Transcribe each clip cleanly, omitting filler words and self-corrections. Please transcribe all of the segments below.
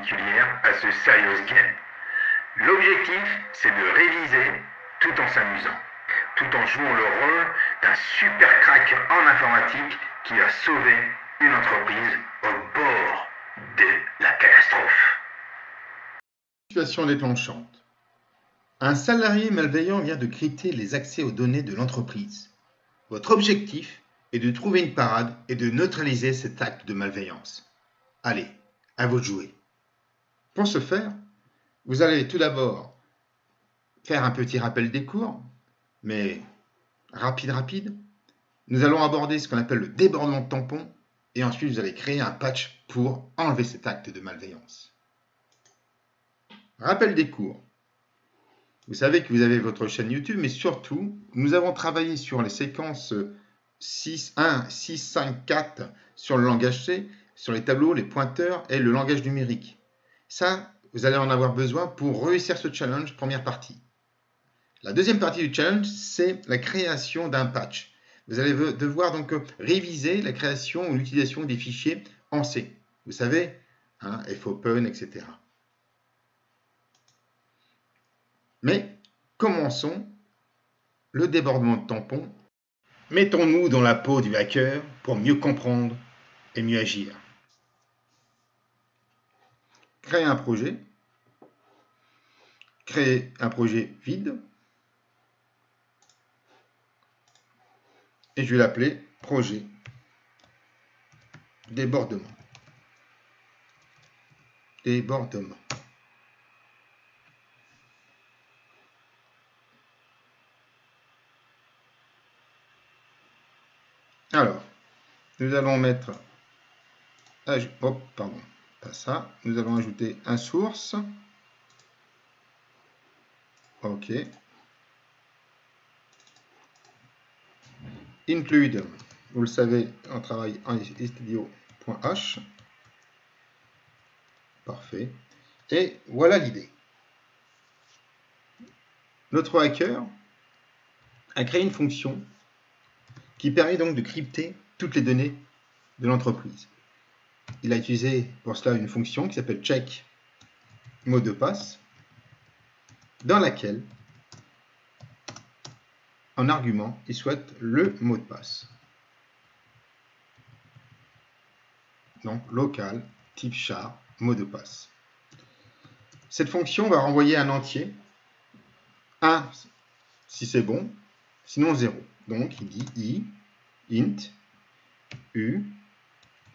particulière à ce Serious Game. L'objectif, c'est de réviser tout en s'amusant, tout en jouant le rôle d'un super crack en informatique qui a sauvé une entreprise au bord de la catastrophe. Situation déclenchante. Un salarié malveillant vient de crypter les accès aux données de l'entreprise. Votre objectif est de trouver une parade et de neutraliser cet acte de malveillance. Allez, à vous de jouer. Pour ce faire, vous allez tout d'abord faire un petit rappel des cours, mais rapide. Nous allons aborder ce qu'on appelle le débordement de tampon et ensuite vous allez créer un patch pour enlever cet acte de malveillance. Rappel des cours. Vous savez que vous avez votre chaîne YouTube, mais surtout, nous avons travaillé sur les séquences 6, 1, 6, 5, 4 sur le langage C, sur les tableaux, les pointeurs et le langage numérique. Ça, vous allez en avoir besoin pour réussir ce challenge, première partie. La deuxième partie du challenge, c'est la création d'un patch. Vous allez devoir donc réviser la création ou l'utilisation des fichiers en C. Vous savez, fopen, etc. Mais commençons le débordement de tampon. Mettons-nous dans la peau du hacker pour mieux comprendre et mieux agir. Créer un projet vide. Et je vais l'appeler projet débordement. Alors, nous allons mettre... Nous allons ajouter un source. OK. Include, vous le savez, on travaille en studio.h. Parfait. Et voilà l'idée. Notre hacker a créé une fonction qui permet donc de crypter toutes les données de l'entreprise. Il a utilisé pour cela une fonction qui s'appelle check mot de passe, dans laquelle, en argument, il souhaite le mot de passe. Donc local, type char, mot de passe. Cette fonction va renvoyer un entier, 1 si c'est bon, sinon 0. Donc il dit i, int, u,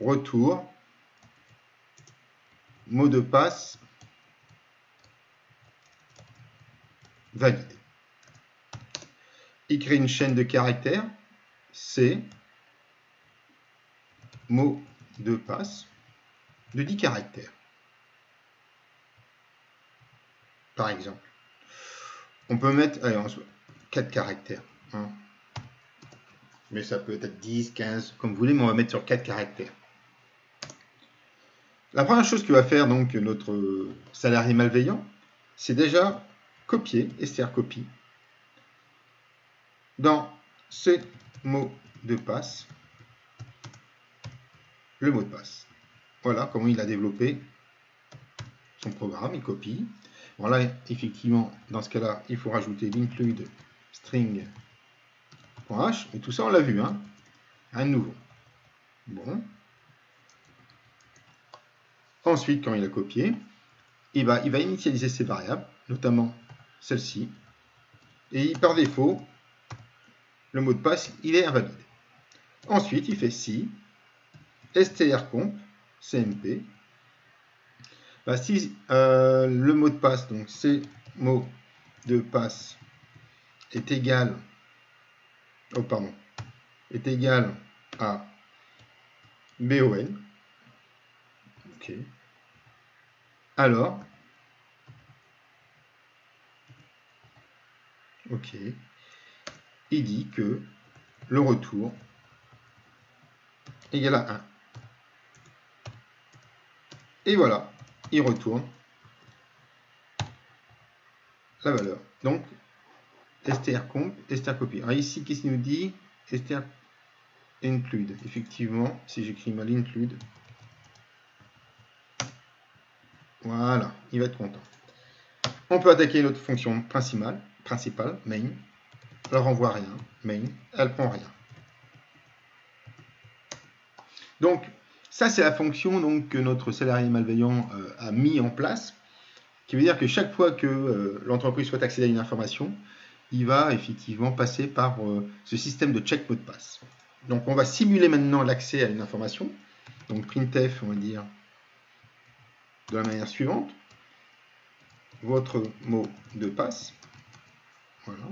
retour, mot de passe valide. Il crée une chaîne de caractères, C, mot de passe, de 10 caractères. Par exemple. On peut mettre 4 caractères. Hein. Mais ça peut être 10, 15, comme vous voulez, mais on va mettre sur 4 caractères. La première chose que va faire donc notre salarié malveillant, c'est déjà copier, strcopy, dans ce mot de passe, le mot de passe. Voilà comment il a développé son programme, il copie. Bon là, effectivement, dans ce cas-là, il faut rajouter l'include string.h, mais tout ça on l'a vu, hein, un nouveau. Bon. Ensuite, quand il a copié, il va initialiser ses variables, notamment celle-ci, et par défaut, le mot de passe, il est invalide. Ensuite, il fait si strcomp cmp. Si le mot de passe, donc c'est mot de passe est égal, est égal à bon, ok. Alors, ok, il dit que le retour est égal à 1. Et voilà, il retourne la valeur. Donc, strcomp, strcopy. Alors ici, qu'est-ce qu'il nous dit? Include. Effectivement, si j'écris mal include, Voilà, il va être content. On peut attaquer notre fonction principale, main. Elle renvoie rien, main, elle prend rien. Donc, ça, c'est la fonction donc, que notre salarié malveillant a mis en place, qui veut dire que chaque fois que l'entreprise souhaite accéder à une information, il va effectivement passer par ce système de check mot de passe. Donc, on va simuler maintenant l'accès à une information. Donc, printf, on va dire, de la manière suivante. Votre mot de passe. Voilà.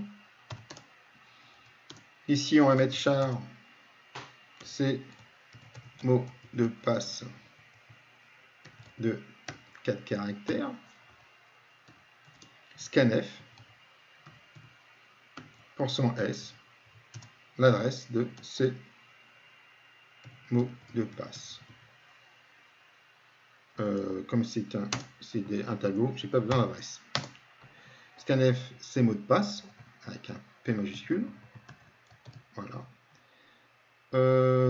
Ici, on va mettre char, c'est mot de passe de 4 caractères. Scanf, %s, l'adresse de ces mots de passe. Comme c'est un tableau, je n'ai pas besoin d'adresse. Scanf, c'est mots de passe, avec un P majuscule. Voilà.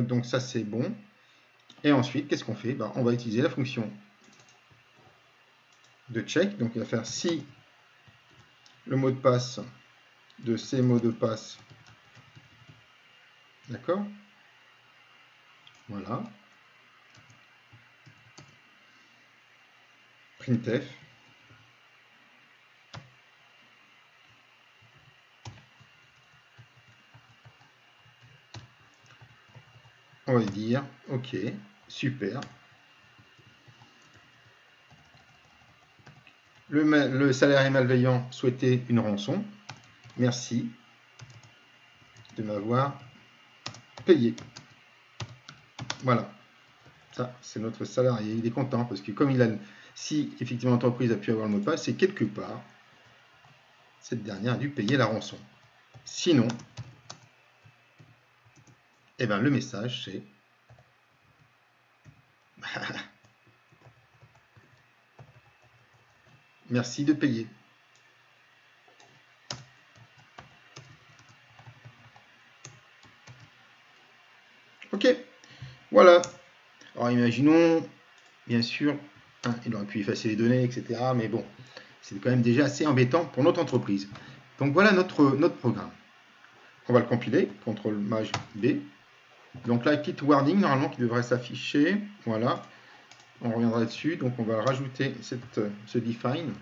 Donc ça, c'est bon. Et ensuite, qu'est-ce qu'on fait? On va utiliser la fonction de check. Donc, il va faire si le mot de passe de ces mots de passe, d'accord? Voilà. Printf. On va dire, ok, super. Le salarié malveillant souhaitait une rançon. Merci de m'avoir payé. Voilà. Ça, c'est notre salarié. Il est content parce que comme il a, si effectivement l'entreprise a pu avoir le mot de passe, c'est quelque part, cette dernière a dû payer la rançon. Sinon, eh ben, le message, c'est merci de payer. Ok, voilà. Alors imaginons, bien sûr, il aurait pu effacer les données, etc. Mais bon, c'est quand même déjà assez embêtant pour notre entreprise. Donc voilà notre programme. On va le compiler, CTRL Maj B. Donc là, petite warning, normalement, qui devrait s'afficher. Voilà. On reviendra dessus. Donc on va rajouter ce define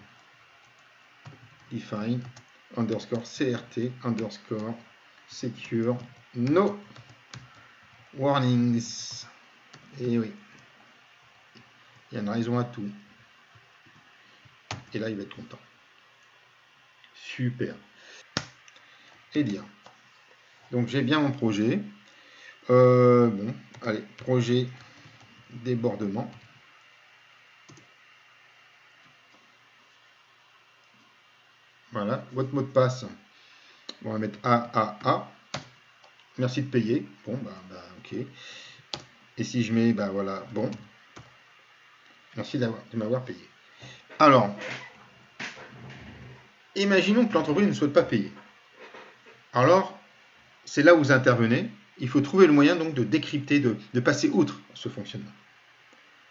underscore CRT underscore secure no warnings. Et oui. Il y a une raison à tout. Et là, il va être content. Super. Et dire. Donc j'ai bien mon projet. Bon, allez, projet débordement. Voilà, votre mot de passe, on va mettre AAA. Merci de payer. Bon, ok. Et si je mets, voilà, bon. Merci de m'avoir payé. Alors, imaginons que l'entreprise ne souhaite pas payer. Alors, c'est là où vous intervenez. Il faut trouver le moyen donc de décrypter, de passer outre ce fonctionnement.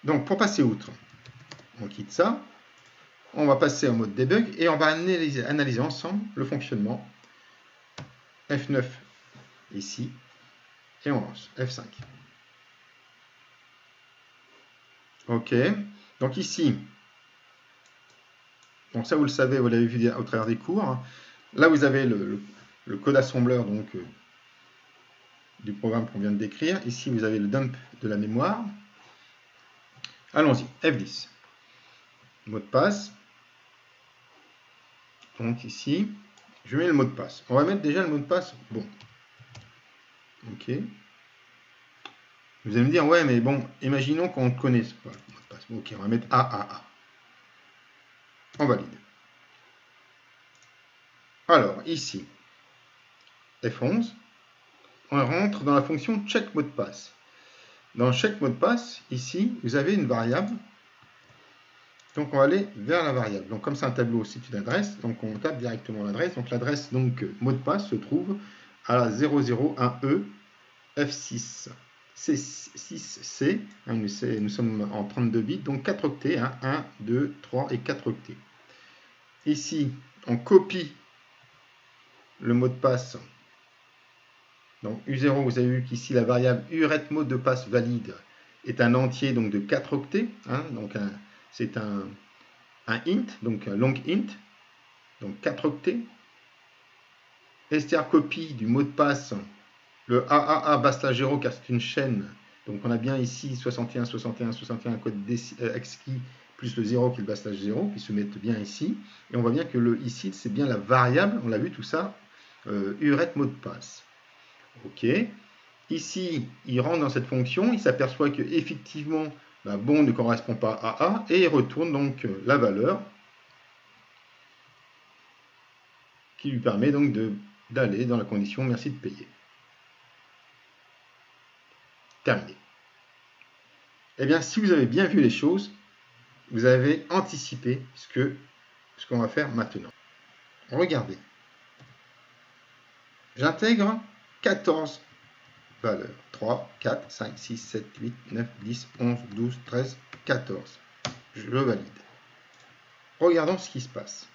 Donc, pour passer outre, on quitte ça. On va passer en mode debug et on va analyser ensemble le fonctionnement. F9 ici. Et on lance F5. Ok. Donc ici, donc ça vous le savez, vous l'avez vu au travers des cours. Là vous avez le code assembleur donc, du programme qu'on vient de décrire. Ici vous avez le dump de la mémoire. Allons-y, F10. Mot de passe. Donc ici, je mets le mot de passe. On va mettre déjà le mot de passe bon. Ok. Vous allez me dire, ouais, mais bon, imaginons qu'on ne connaisse pas le mot de passe. Ok, on va mettre AAA. On valide. Alors, ici, F11, on rentre dans la fonction check mot de passe. Dans check mot de passe, ici, vous avez une variable. Donc, on va aller vers la variable. Donc, comme c'est un tableau, c'est une adresse. Donc, on tape directement l'adresse. Donc, l'adresse mot de passe se trouve à 001E F6. c'est 6C, hein, nous sommes en 32 bits, donc 4 octets, hein, 1, 2, 3 et 4 octets. Ici, on copie le mot de passe. Donc U0, vous avez vu qu'ici la variable URET mot de passe valide est un entier donc de 4 octets, hein, donc c'est un int, donc un long int, donc 4 octets. strcopy du mot de passe, le AAA/0 car c'est une chaîne, donc on a bien ici 61, 61, 61 code exquis plus le 0 qui est le /0 qui se mettent bien ici, et on voit bien que ici c'est bien la variable, on l'a vu tout ça, URET mot de passe. Ok, ici il rentre dans cette fonction, il s'aperçoit que effectivement bon ne correspond pas à A et il retourne donc la valeur qui lui permet donc d'aller dans la condition merci de payer. Terminé. Eh bien, si vous avez bien vu les choses, vous avez anticipé ce qu'on va faire maintenant. Regardez. J'intègre 14 valeurs. 3, 4, 5, 6, 7, 8, 9, 10, 11, 12, 13, 14. Je le valide. Regardons ce qui se passe.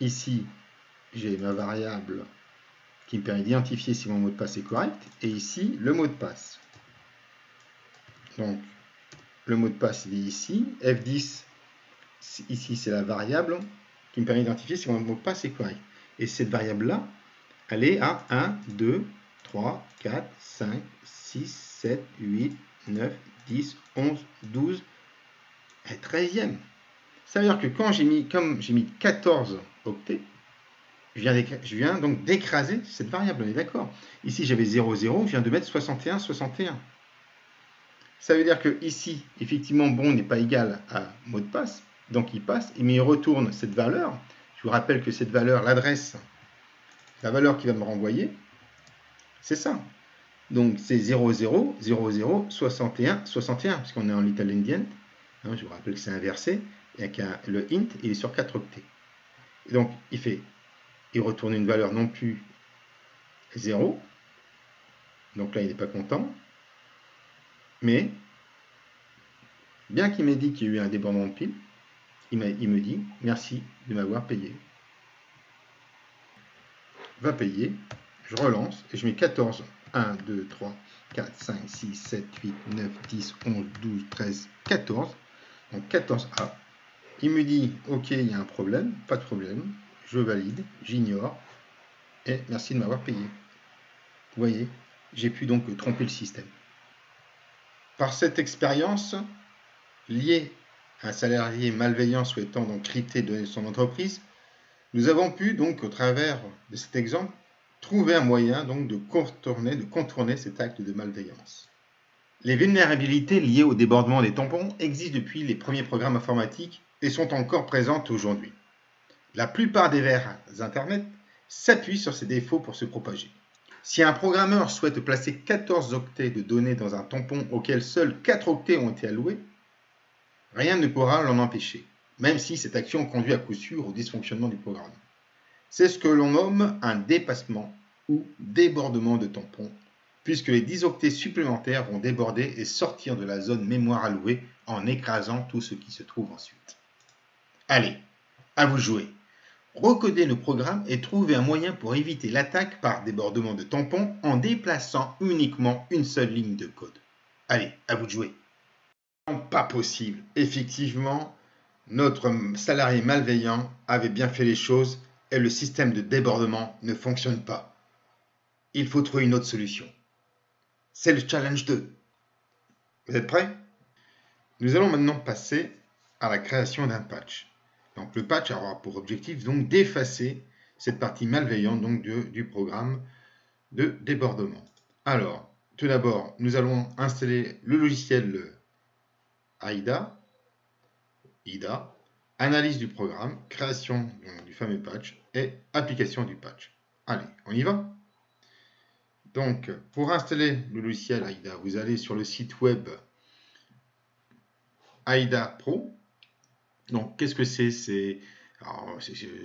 Ici, j'ai ma variable qui me permet d'identifier si mon mot de passe est correct. Et ici, le mot de passe. Donc, le mot de passe il est ici. F10, ici, c'est la variable qui me permet d'identifier si mon mot de passe est correct. Et cette variable-là, elle est à 1, 2, 3, 4, 5, 6, 7, 8, 9, 10, 11, 12 et 13e. Ça veut dire que comme j'ai mis 14 octets, je viens donc d'écraser cette variable, on est d'accord. Ici, j'avais 0, 0, je viens de mettre 61, 61. Ça veut dire que ici, effectivement, bon n'est pas égal à mot de passe, donc il passe, mais il retourne cette valeur. Je vous rappelle que cette valeur, l'adresse, la valeur qu'il va me renvoyer, c'est ça. Donc c'est 0, 0, 0, 0, 61, 61, puisqu'on est en little endian. Hein, je vous rappelle que c'est inversé, et que le int il est sur 4 octets. Et donc il retourne une valeur non plus 0. Donc là il n'est pas content. Mais bien qu'il m'ait dit qu'il y a eu un débordement de pile, il me dit merci de m'avoir payé. Va payer, je relance et je mets 14. 1, 2, 3, 4, 5, 6, 7, 8, 9, 10, 11, 12, 13, 14. Donc 14A. Il me dit ok, il y a un problème, pas de problème, je valide, j'ignore et merci de m'avoir payé. Vous voyez, j'ai pu donc tromper le système. Par cette expérience liée à un salarié malveillant souhaitant donc crypter de son entreprise, nous avons pu donc au travers de cet exemple trouver un moyen donc de contourner cet acte de malveillance. Les vulnérabilités liées au débordement des tampons existent depuis les premiers programmes informatiques et sont encore présentes aujourd'hui. La plupart des vers Internet s'appuient sur ces défauts pour se propager. Si un programmeur souhaite placer 14 octets de données dans un tampon auquel seuls 4 octets ont été alloués, rien ne pourra l'en empêcher, même si cette action conduit à coup sûr au dysfonctionnement du programme. C'est ce que l'on nomme un dépassement ou débordement de tampon, puisque les 10 octets supplémentaires vont déborder et sortir de la zone mémoire allouée en écrasant tout ce qui se trouve ensuite. Allez, à vous jouer. Recodez le programme et trouvez un moyen pour éviter l'attaque par débordement de tampon en déplaçant uniquement une seule ligne de code. Allez, à vous de jouer. Pas possible. Effectivement, notre salarié malveillant avait bien fait les choses et le système de débordement ne fonctionne pas. Il faut trouver une autre solution. C'est le challenge 2. Vous êtes prêts? Nous allons maintenant passer à la création d'un patch. Donc le patch aura pour objectif donc d'effacer cette partie malveillante donc du programme de débordement. Alors, tout d'abord, nous allons installer le logiciel IDA, analyse du programme, création du fameux patch et application du patch. Allez, on y va? Donc, pour installer le logiciel IDA, vous allez sur le site web IDA Pro. Donc, qu'est-ce que c'est?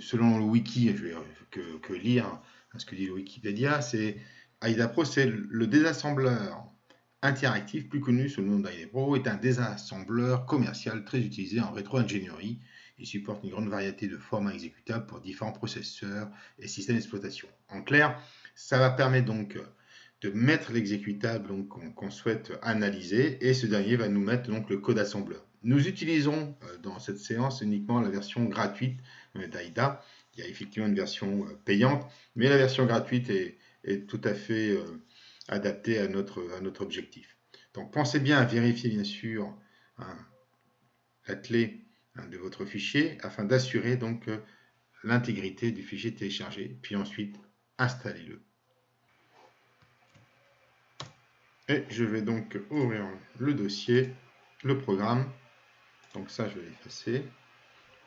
Selon le wiki, je vais que lire ce que dit le Wikipédia, c'est IDA Pro, c'est le désassembleur Interactive, plus connu sous le nom d'IDPro, est un désassembleur commercial très utilisé en rétro-ingénierie. Il supporte une grande variété de formats exécutables pour différents processeurs et systèmes d'exploitation. En clair, ça va permettre donc de mettre l'exécutable qu'on souhaite analyser, et ce dernier va nous mettre donc le code assembleur. Nous utilisons dans cette séance uniquement la version gratuite d'AIDA. Il y a effectivement une version payante, mais la version gratuite est tout à fait adaptée à notre objectif. Donc pensez bien à vérifier bien sûr la clé de votre fichier afin d'assurer donc l'intégrité du fichier téléchargé, puis ensuite installez-le. Et je vais donc ouvrir le dossier, le programme. Donc ça, je vais l'effacer.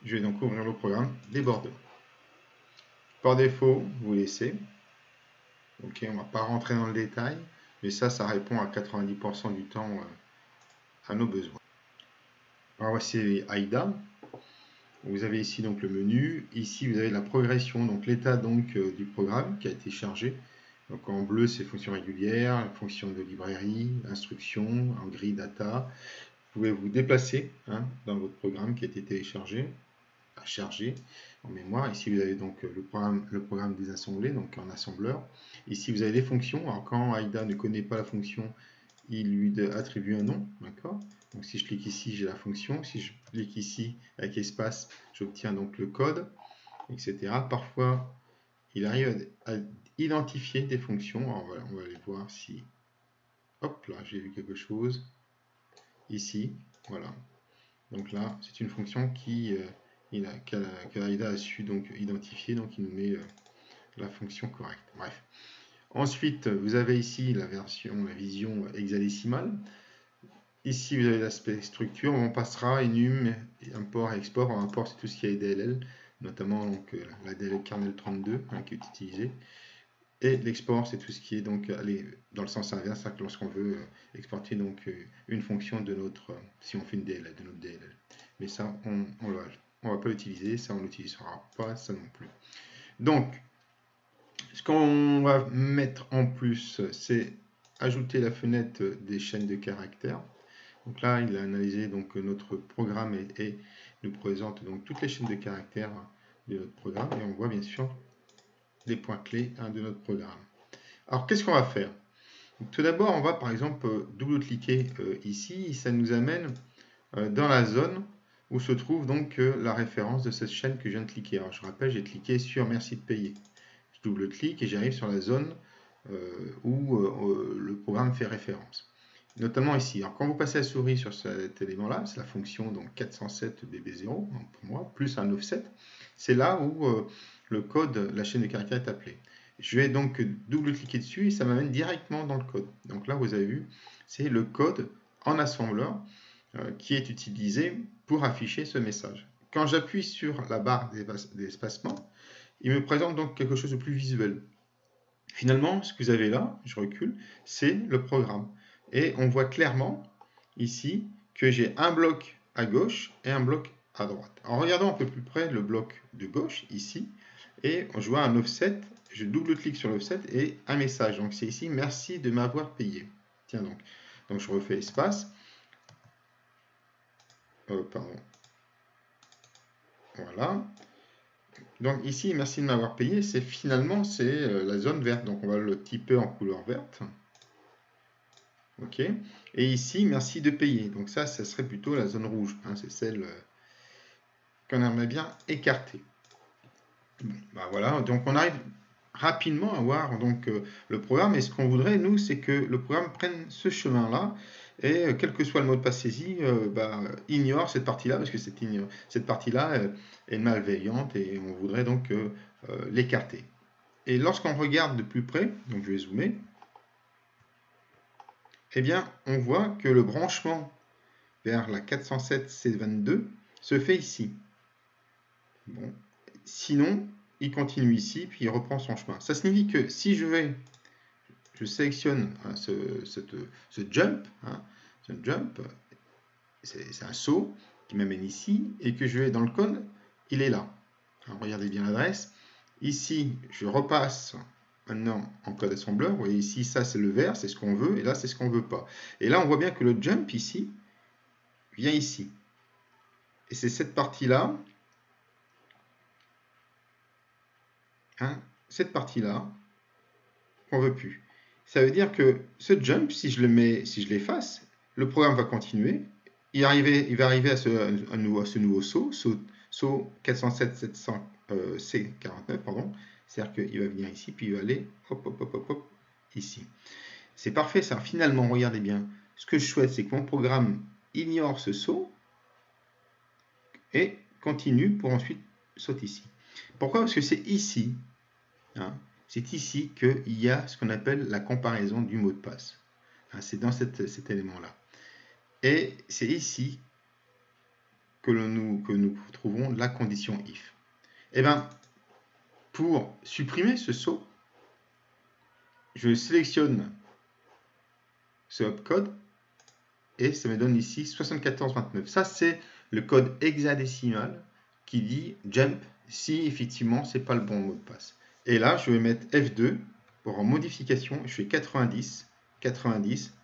Je vais donc ouvrir le programme débordeur. Par défaut, vous laissez. Ok, on ne va pas rentrer dans le détail, mais ça répond à 90% du temps à nos besoins. Alors voici AIDA. Vous avez ici donc le menu. Ici, vous avez la progression, donc l'état donc du programme qui a été chargé. Donc en bleu, c'est fonction régulière, fonction de librairie, instruction, en gris data. Vous pouvez vous déplacer dans votre programme qui a été téléchargé, à charger en mémoire. Ici, vous avez donc le programme désassemblé, donc en assembleur. Ici, vous avez les fonctions. Alors quand AIDA ne connaît pas la fonction, il lui attribue un nom, d'accord? Donc si je clique ici, j'ai la fonction. Si je clique ici avec espace, j'obtiens donc le code, etc. Parfois, il arrive à identifier des fonctions. Alors voilà, on va aller voir si... Hop, là, j'ai vu quelque chose. Ici, voilà. Donc là, c'est une fonction qu'AIDA a su donc identifier, donc il nous met la fonction correcte. Bref. Ensuite, vous avez ici la vision hexadécimale. Ici, vous avez l'aspect structure. On passera enum, import et export. En import, c'est tout ce qui est DLL, notamment donc, la DLL kernel 32 qui est utilisée. Et l'export, c'est tout ce qui est donc aller dans le sens inverse, lorsqu'on veut exporter donc une fonction de notre, si on fait une DLL, de notre DLL. Mais ça, on va pas l'utiliser, ça on l'utilisera pas, ça non plus. Donc, ce qu'on va mettre en plus, c'est ajouter la fenêtre des chaînes de caractères. Donc là, il a analysé donc notre programme et nous présente donc toutes les chaînes de caractères de notre programme, et on voit bien sûr les points clés de notre programme. Alors, qu'est-ce qu'on va faire? Tout d'abord, on va par exemple double-cliquer ici, ça nous amène dans la zone où se trouve donc la référence de cette chaîne que je viens de cliquer. Alors, je rappelle, j'ai cliqué sur Merci de payer. Je double-clique et j'arrive sur la zone où le programme fait référence. Notamment ici. Alors, quand vous passez la souris sur cet élément-là, c'est la fonction donc 407 bb0, donc pour moi, plus un offset. C'est là où le code, la chaîne de caractères est appelée. Je vais donc double-cliquer dessus et ça m'amène directement dans le code. Donc là, vous avez vu, c'est le code en assembleur qui est utilisé pour afficher ce message. Quand j'appuie sur la barre d'espacement, il me présente donc quelque chose de plus visuel. Finalement, ce que vous avez là, je recule, c'est le programme. Et on voit clairement ici que j'ai un bloc à gauche et un bloc à droite. En regardant un peu plus près le bloc de gauche, ici, et je vois un offset, je double-clique sur l'offset et un message. Donc c'est ici, merci de m'avoir payé. Tiens donc je refais espace. Pardon. Voilà. Donc ici, merci de m'avoir payé, c'est finalement la zone verte. Donc on va le typer en couleur verte. Ok. Et ici, merci de payer. Donc ça serait plutôt la zone rouge. C'est celle qu'on aimerait bien écarter. Bon, bah voilà. Donc on arrive rapidement à voir donc le programme. Et ce qu'on voudrait, nous, c'est que le programme prenne ce chemin-là. Et quel que soit le mot de passe saisi, ignore cette partie-là, parce que cette partie-là est malveillante et on voudrait donc l'écarter. Et lorsqu'on regarde de plus près, donc je vais zoomer, eh bien, on voit que le branchement vers la 407C22 se fait ici. Bon. Sinon, il continue ici, puis il reprend son chemin. Ça signifie que si je sélectionne ce jump, c'est un saut qui m'amène ici, et que je vais dans le code, il est là. Alors, regardez bien l'adresse. Ici, je repasse maintenant en code assembleur. Vous voyez ici, ça c'est le vert, c'est ce qu'on veut, et là c'est ce qu'on ne veut pas. Et là on voit bien que le jump ici vient ici. Et c'est cette partie-là, hein, cette partie-là, qu'on ne veut plus. Ça veut dire que ce jump, si je l'efface, le programme va continuer. Il va arriver à ce nouveau saut 407 C49, pardon. C'est-à-dire qu'il va venir ici, puis il va aller hop, hop, hop, hop, hop, ici. C'est parfait ça. Finalement, regardez bien. Ce que je souhaite, c'est que mon programme ignore ce saut et continue pour ensuite sauter ici. Pourquoi? Parce que c'est ici, hein, c'est ici qu'il y a ce qu'on appelle la comparaison du mot de passe. Hein, c'est dans cet élément-là. Et c'est ici que nous trouvons la condition if. Et bien, pour supprimer ce saut, je sélectionne ce opcode et ça me donne ici 7429. Ça, c'est le code hexadécimal qui dit jump si effectivement c'est pas le bon mot de passe. Et là, je vais mettre F2 pour en modification. Je fais 90, 90.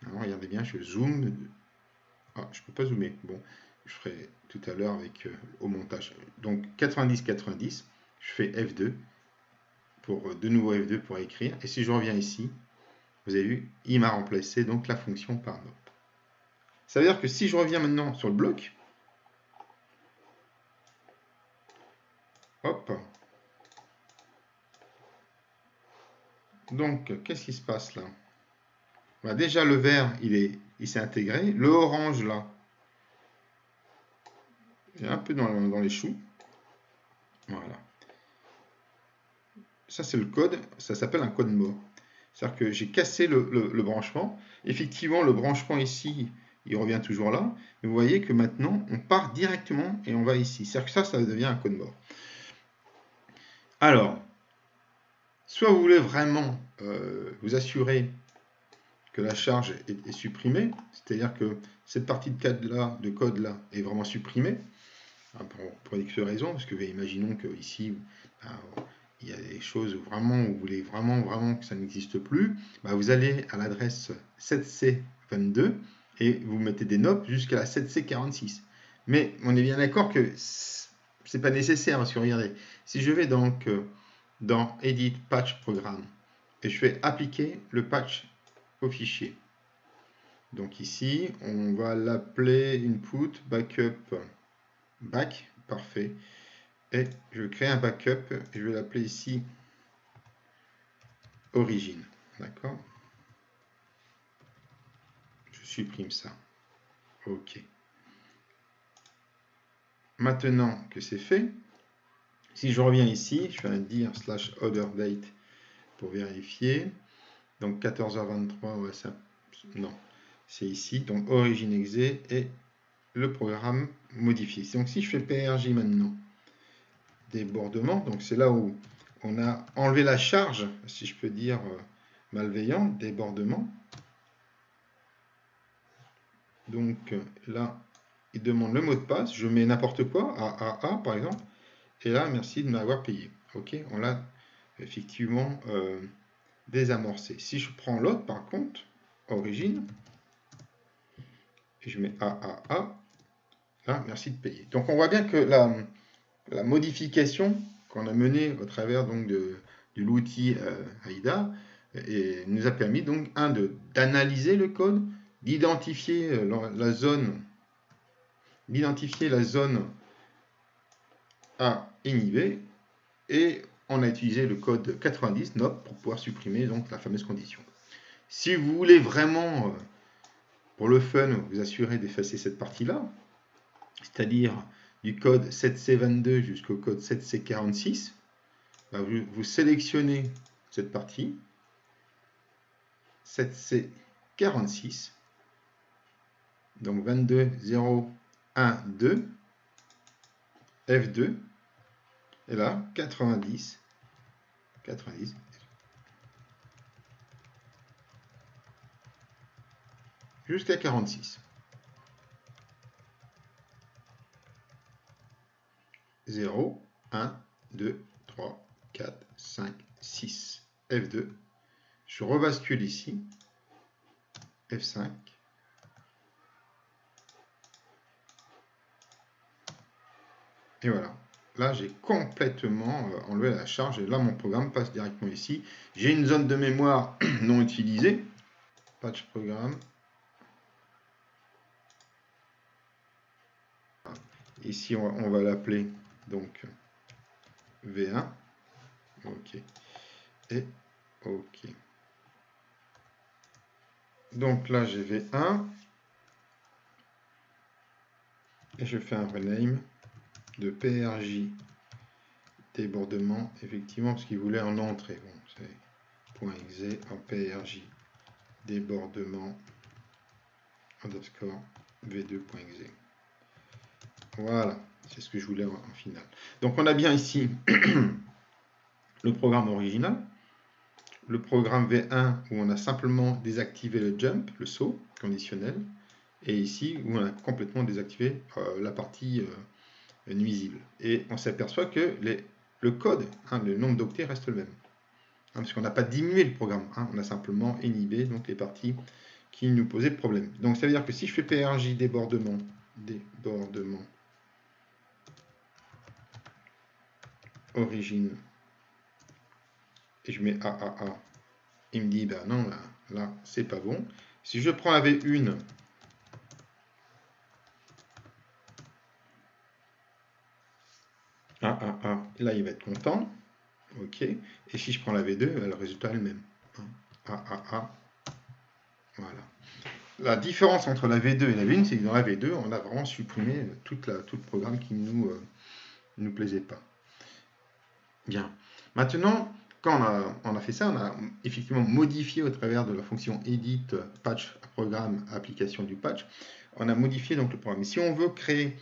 Alors, regardez bien, je zoome. Ah, je peux pas zoomer. Bon, je ferai tout à l'heure avec au montage. Donc 90, 90. Je fais F2 pour de nouveau F2 pour écrire. Et si je reviens ici, vous avez vu, il m'a remplacé donc la fonction par nop. Ça veut dire que si je reviens maintenant sur le bloc, hop. Donc, qu'est-ce qui se passe là? Bah, déjà, le vert, il s'est intégré. Le orange, là, il est un peu dans les choux. Voilà. Ça, c'est le code. Ça s'appelle un code mort. C'est-à-dire que j'ai cassé le branchement. Effectivement, le branchement ici, il revient toujours là. Mais vous voyez que maintenant, on part directement et on va ici. C'est-à-dire que ça devient un code mort. Alors, soit vous voulez vraiment vous assurer que la charge est supprimée, c'est-à-dire que cette partie de code là est vraiment supprimée, hein, pour X raisons, parce que imaginons qu'ici, il y a des choses où vraiment vous voulez vraiment que ça n'existe plus, vous allez à l'adresse 7C22 et vous mettez des nops jusqu'à la 7C46. Mais on est bien d'accord que c'est pas nécessaire, parce que regardez, si je vais donc dans Edit Patch Programme et je fais appliquer le patch au fichier. Donc ici, on va l'appeler input backup back, parfait. Et je crée un backup et je vais l'appeler ici origine. D'accord? Je supprime ça. OK. Maintenant que c'est fait, si je reviens ici, je vais dire /other_date pour vérifier. Donc 14h23, ouais, ça, non, c'est ici. Donc origine exe et le programme modifié. Donc si je fais PRJ maintenant, débordement, donc c'est là où on a enlevé la charge, si je peux dire malveillant, débordement. Donc là, il demande le mot de passe, je mets n'importe quoi, AAA par exemple, et là, merci de m'avoir payé. Ok, on l'a effectivement désamorcé. Si je prends l'autre par contre, origine, et je mets AAA, là, merci de payer. Donc on voit bien que la modification qu'on a menée au travers donc de l'outil AIDA et nous a permis donc d'analyser le code, d'identifier la zone à inhiber, et on a utilisé le code 90 NOP pour pouvoir supprimer donc la fameuse condition. Si vous voulez vraiment pour le fun vous assurer d'effacer cette partie-là, c'est-à-dire du code 7C22 jusqu'au code 7C46, vous sélectionnez cette partie 7C46, donc 22.0.1.2, F2, et là 90 jusqu'à 46. 0, 1, 2, 3, 4, 5, 6, F2. Je rebascule ici, F5. Et voilà. Là, j'ai complètement enlevé la charge et là, mon programme passe directement ici. J'ai une zone de mémoire non utilisée. Patch programme. Ici, on va l'appeler donc V1. OK. Et OK. Donc là, j'ai V1. Et je fais un rename de PRJ débordement, effectivement, parce qu'il voulait en entrée. Bon, c'est .exe en PRJ débordement underscore v2.exe. Voilà, c'est ce que je voulais en final. Donc on a bien ici le programme original, le programme V1 où on a simplement désactivé le jump, le saut conditionnel, et ici où on a complètement désactivé la partie nuisible. Et on s'aperçoit que le code, le nombre d'octets reste le même. Parce qu'on n'a pas diminué le programme, on a simplement inhibé donc, les parties qui nous posaient problème. Donc ça veut dire que si je fais PRJ débordement, origine, et je mets AAA, il me dit, ben non, là c'est pas bon. Si je prends la V1, AAA, là il va être content. OK. Et si je prends la V2, le résultat est le même. AAA. Voilà. La différence entre la V2 et la V1, c'est que dans la V2, on a vraiment supprimé tout le programme qui ne nous plaisait pas. Bien. Maintenant, quand on a fait ça, on a effectivement modifié au travers de la fonction edit patch programme application du patch, on a modifié donc le programme. Si on veut créer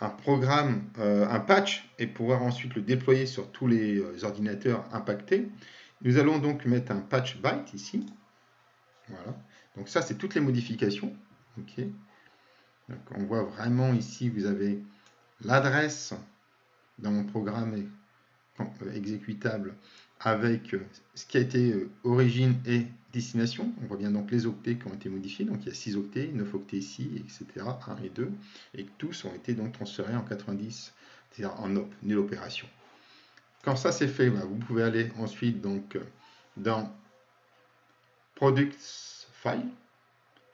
un programme, un patch, et pouvoir ensuite le déployer sur tous les ordinateurs impactés, nous allons donc mettre un patch byte ici. Voilà. Donc ça, c'est toutes les modifications. OK. Donc on voit vraiment ici, vous avez l'adresse dans mon programme exécutable avec ce qui a été origine et destination. On voit bien donc les octets qui ont été modifiés. Donc il y a 6 octets, 9 octets ici, etc. 1 et 2. Et tous ont été donc transférés en 90, c'est-à-dire en op, nulle opération. Quand ça c'est fait, vous pouvez aller ensuite donc dans Products File.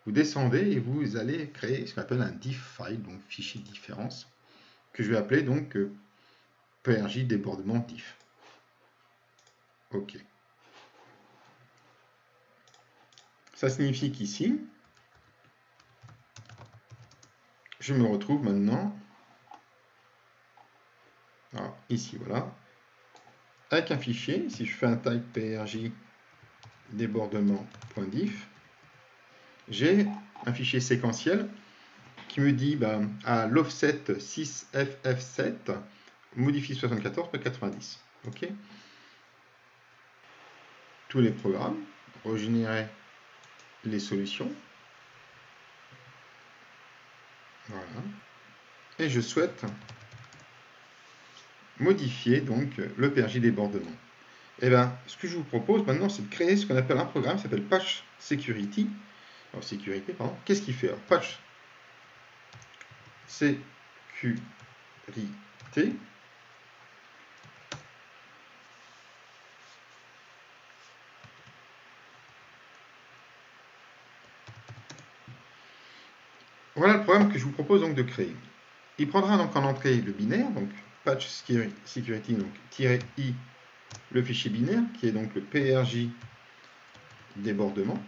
Vous descendez et vous allez créer ce qu'on appelle un diff file, donc fichier de différence, que je vais appeler donc PRJ débordement diff. OK. Ça signifie qu'ici, je me retrouve maintenant, alors ici, voilà, avec un fichier. Si je fais un type PRJ débordement.diff, j'ai un fichier séquentiel qui me dit à l'offset 6FF7, modifie 74 par 90. OK. Tous les programmes, régénérer les solutions. Voilà. Et je souhaite modifier donc le PRJ débordement. Et bien, ce que je vous propose maintenant, c'est de créer ce qu'on appelle un programme qui s'appelle Patch Security. Alors, sécurité, pardon. Qu'est-ce qu'il fait? Alors, Patch Sécurité. Voilà le programme que je vous propose donc de créer. Il prendra donc en entrée le binaire, donc Patch Security, donc -i, le fichier binaire, qui est donc le PRJ débordement.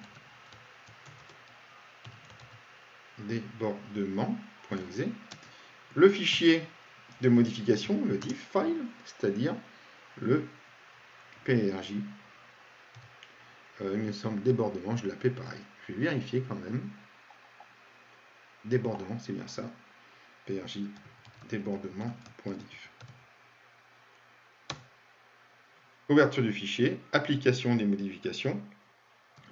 Débordement.exe. Le fichier de modification, le diff file, c'est-à-dire le PRJ. Il me semble débordement, je l'appelle pareil. Je vais vérifier quand même. Débordement, c'est bien ça. PRJ débordement.diff. Ouverture du fichier, application des modifications.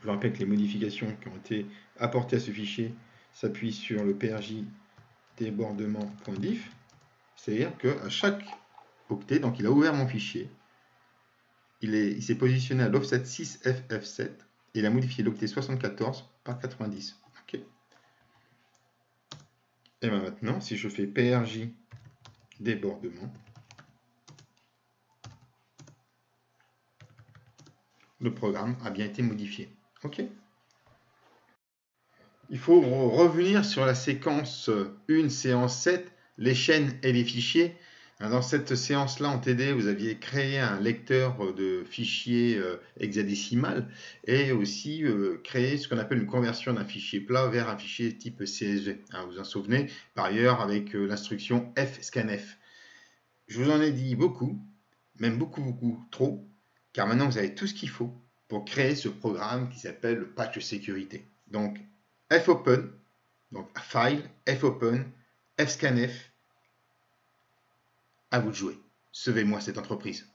Je vous rappelle que les modifications qui ont été apportées à ce fichier s'appuient sur le PRJ débordement.diff. C'est-à-dire qu'à chaque octet, donc il a ouvert mon fichier, il s'est positionné à l'offset 6FF7 et il a modifié l'octet 74 par 90. Ok. Et bien maintenant, si je fais PRJ débordement, le programme a bien été modifié. Ok. Il faut revenir sur la séquence 1, séance 7, les chaînes et les fichiers. Dans cette séance-là, en TD, vous aviez créé un lecteur de fichiers hexadécimal et aussi créé ce qu'on appelle une conversion d'un fichier plat vers un fichier type CSV. Vous vous en souvenez, par ailleurs, avec l'instruction fscanf. Je vous en ai dit beaucoup, même beaucoup trop, car maintenant vous avez tout ce qu'il faut pour créer ce programme qui s'appelle le patch sécurité. Donc, fopen, donc file, fopen, fscanf, à vous de jouer. Sauvez-moi cette entreprise.